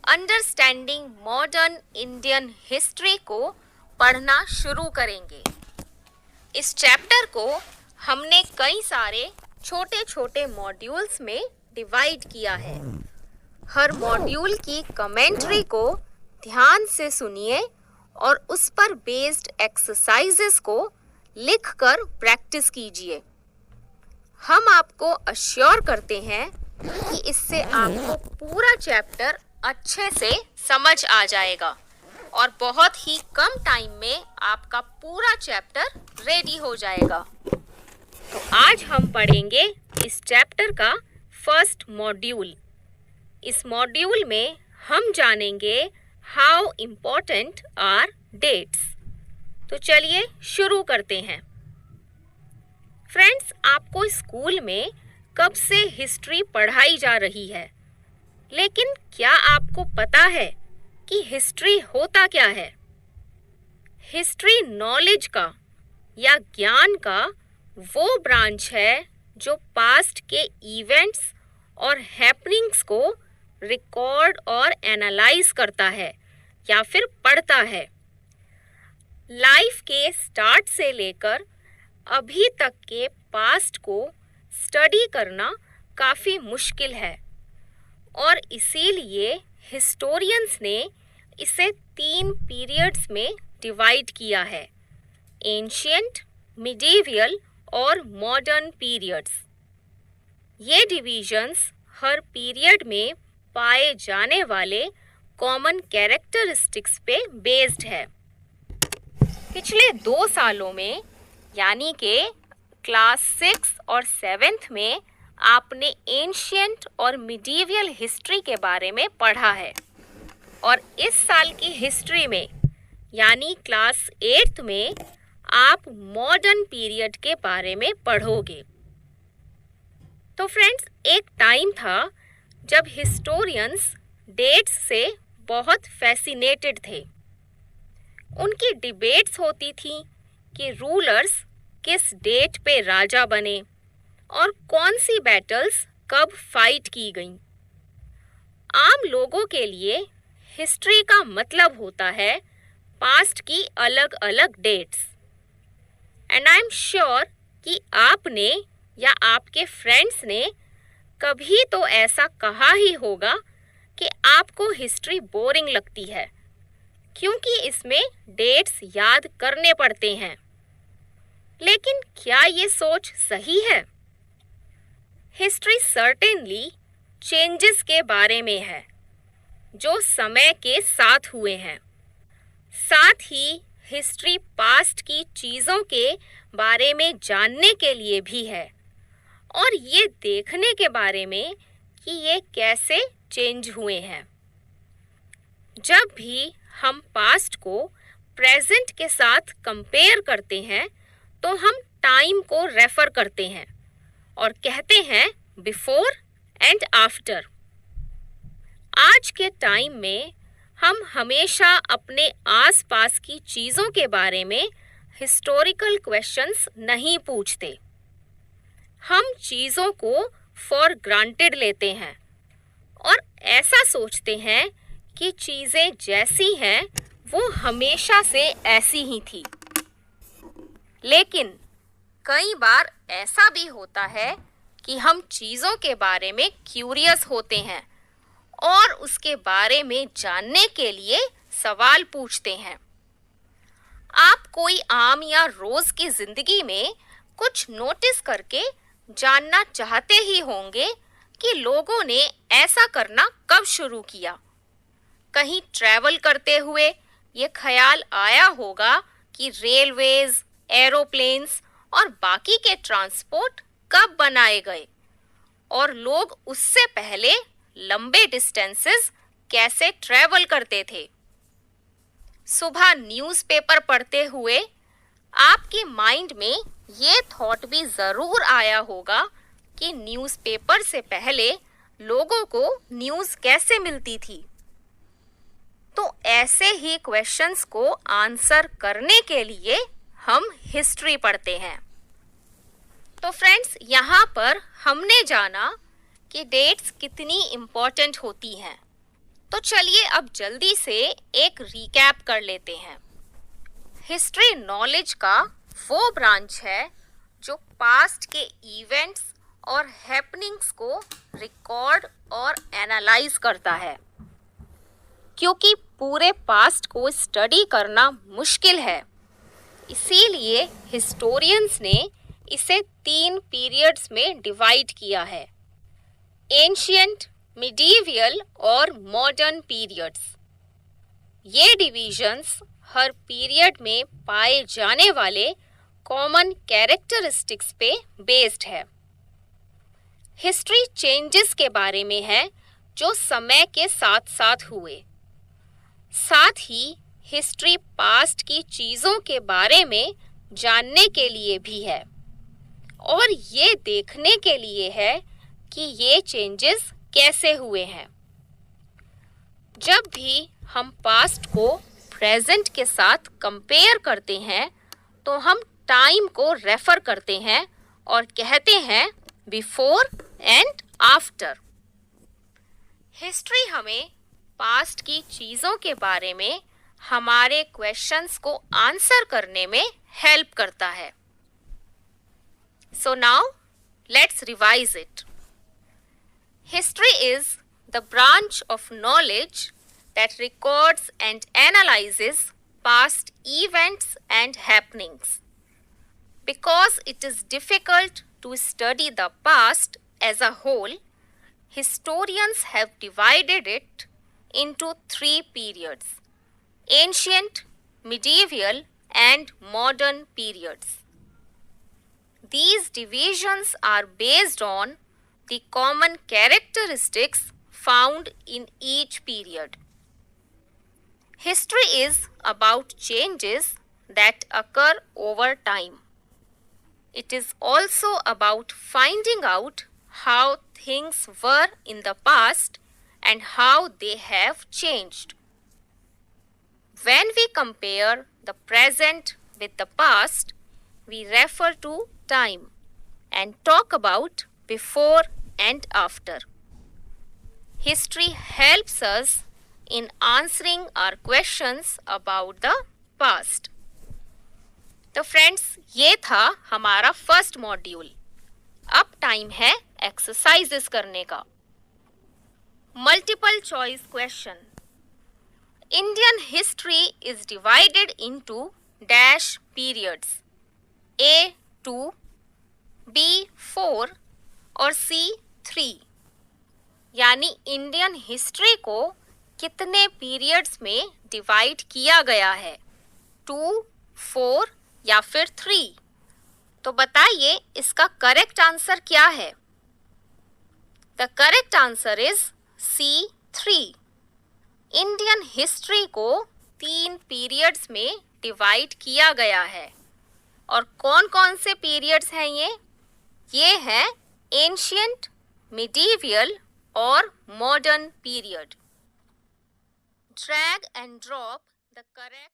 Understanding modern Indian history को पढ़ना शुरू करेंगे। इस चैप्टर को हमने कई सारे छोटे छोटे मॉड्यूल्स में डिवाइड किया है। हर मॉड्यूल की कमेंट्री को ध्यान से सुनिए और उस पर बेस्ड एक्सरसाइजेस को लिखकर प्रैक्टिस कीजिए। हम आपको अश्योर करते हैं कि इससे आपको पूरा चैप्टर अच्छे से समझ आ जाएगा और बहुत ही कम टाइम में आपका पूरा चैप्टर रेडी हो जाएगा। तो आज हम पढ़ेंगे इस चैप्टर का फर्स्ट मॉड्यूल। इस मॉड्यूल में हम जानेंगे हाउ इम्पोर्टेंट आर डेट्स। तो चलिए शुरू करते हैं। फ्रेंड्स, आपको स्कूल में कब से हिस्ट्री पढ़ाई जा रही है, लेकिन क्या आपको पता है कि हिस्ट्री होता क्या है? हिस्ट्री नॉलेज का या ज्ञान का वो ब्रांच है जो पास्ट के इवेंट्स और हैपनिंग्स को रिकॉर्ड और एनालाइज करता है या फिर पढ़ता है। लाइफ के स्टार्ट से लेकर अभी तक के पास्ट को स्टडी करना काफ़ी मुश्किल है और इसीलिए हिस्टोरियंस ने इसे 3 पीरियड्स में डिवाइड किया है: एंशिएंट, मिडीवियल और मॉडर्न पीरियड्स। ये डिविजन्स हर पीरियड में पाए जाने वाले कॉमन कैरेक्टरिस्टिक्स पे बेस्ड है। पिछले 2 सालों में यानी कि क्लास 6 और 7th में आपने एंशिएंट और मिडीवियल हिस्ट्री के बारे में पढ़ा है और इस साल की हिस्ट्री में यानी क्लास 8th में आप मॉडर्न पीरियड के बारे में पढ़ोगे। तो फ्रेंड्स, एक टाइम था जब हिस्टोरियंस डेट्स से बहुत फैसिनेटेड थे। उनकी डिबेट्स होती थी कि रूलर्स किस डेट पे राजा बने और कौन सी बैटल्स कब फाइट की गईं। आम लोगों के लिए हिस्ट्री का मतलब होता है पास्ट की अलग अलग dates. And I am sure कि आपने या आपके फ्रेंड्स ने कभी तो ऐसा कहा ही होगा कि आपको हिस्ट्री बोरिंग लगती है क्योंकि इसमें डेट्स याद करने पड़ते हैं। लेकिन क्या ये सोच सही है? हिस्ट्री सर्टेनली चेंजेस के बारे में है जो समय के साथ हुए हैं। साथ ही हिस्ट्री पास्ट की चीज़ों के बारे में जानने के लिए भी है और ये देखने के बारे में कि ये कैसे चेंज हुए हैं। जब भी हम पास्ट को प्रेजेंट के साथ कंपेयर करते हैं तो हम टाइम को रेफर करते हैं और कहते हैं बिफोर एंड आफ्टर। आज के टाइम में हम हमेशा अपने आसपास की चीज़ों के बारे में हिस्टोरिकल क्वेश्चंस नहीं पूछते। हम चीज़ों को फॉर ग्रांटेड लेते हैं और ऐसा सोचते हैं कि चीज़ें जैसी हैं वो हमेशा से ऐसी ही थी। लेकिन कई बार ऐसा भी होता है कि हम चीज़ों के बारे में क्यूरियस होते हैं और उसके बारे में जानने के लिए सवाल पूछते हैं। आप कोई आम या रोज़ की ज़िंदगी में कुछ नोटिस करके जानना चाहते ही होंगे कि लोगों ने ऐसा करना कब शुरू किया। कहीं ट्रैवल करते हुए ये ख्याल आया होगा कि रेलवेज, एरोप्लेन्स और बाकी के ट्रांसपोर्ट कब बनाए गए और लोग उससे पहले लंबे डिस्टेंसेस कैसे ट्रैवल करते थे। सुबह न्यूज़पेपर पढ़ते हुए आपके माइंड में ये थॉट भी ज़रूर आया होगा कि न्यूज़पेपर से पहले लोगों को न्यूज़ कैसे मिलती थी। तो ऐसे ही क्वेश्चंस को आंसर करने के लिए हम हिस्ट्री पढ़ते हैं। तो फ्रेंड्स, यहाँ पर हमने जाना कि डेट्स कितनी इम्पोर्टेंट होती हैं। तो चलिए अब जल्दी से एक रिकैप कर लेते हैं। हिस्ट्री नॉलेज का वो ब्रांच है जो पास्ट के इवेंट्स और हैपनिंग्स को रिकॉर्ड और एनालाइज करता है। क्योंकि पूरे पास्ट को स्टडी करना मुश्किल है, इसीलिए हिस्टोरियंस ने इसे 3 पीरियड्स में डिवाइड किया है: एंशिएंट, मिडीवियल और मॉडर्न पीरियड्स। ये डिविजन्स हर पीरियड में पाए जाने वाले कॉमन कैरेक्टरिस्टिक्स पे बेस्ड है। हिस्ट्री चेंजेस के बारे में है जो समय के साथ साथ हुए। साथ ही हिस्ट्री पास्ट की चीज़ों के बारे में जानने के लिए भी है और ये देखने के लिए है कि ये चेंजेस कैसे हुए हैं। जब भी हम पास्ट को प्रेजेंट के साथ कंपेयर करते हैं तो हम टाइम को रेफर करते हैं और कहते हैं बिफोर एंड आफ्टर। हिस्ट्री हमें पास्ट की चीज़ों के बारे में हमारे क्वेश्चंस को आंसर करने में हेल्प करता है। So now let's revise it. History is the branch of knowledge that records and analyzes past events and happenings. Because it is difficult to study the past as a whole, historians have divided it into 3 periods: ancient, medieval, and modern periods. These divisions are based on the common characteristics found in each period. History is about changes that occur over time. It is also about finding out how things were in the past and how they have changed. When we compare the present with the past, we refer to time and talk about before and after. History helps us in answering our questions about the past. तो friends, ये था हमारा first module. अब time है exercises करने का। Multiple choice question. Indian history is divided into dash periods: A 2, B 4 और C 3। यानी इंडियन हिस्ट्री को कितने पीरियड्स में डिवाइड किया गया है? 2, 4 या फिर 3? तो बताइए इसका करेक्ट आंसर क्या है? The correct answer is C 3। Indian history को 3 पीरियड्स में डिवाइड किया गया है। और कौन कौन से पीरियड्स हैं ये? ये है एंशिएंट, मिडीवियल और modern period. Drag and drop the correct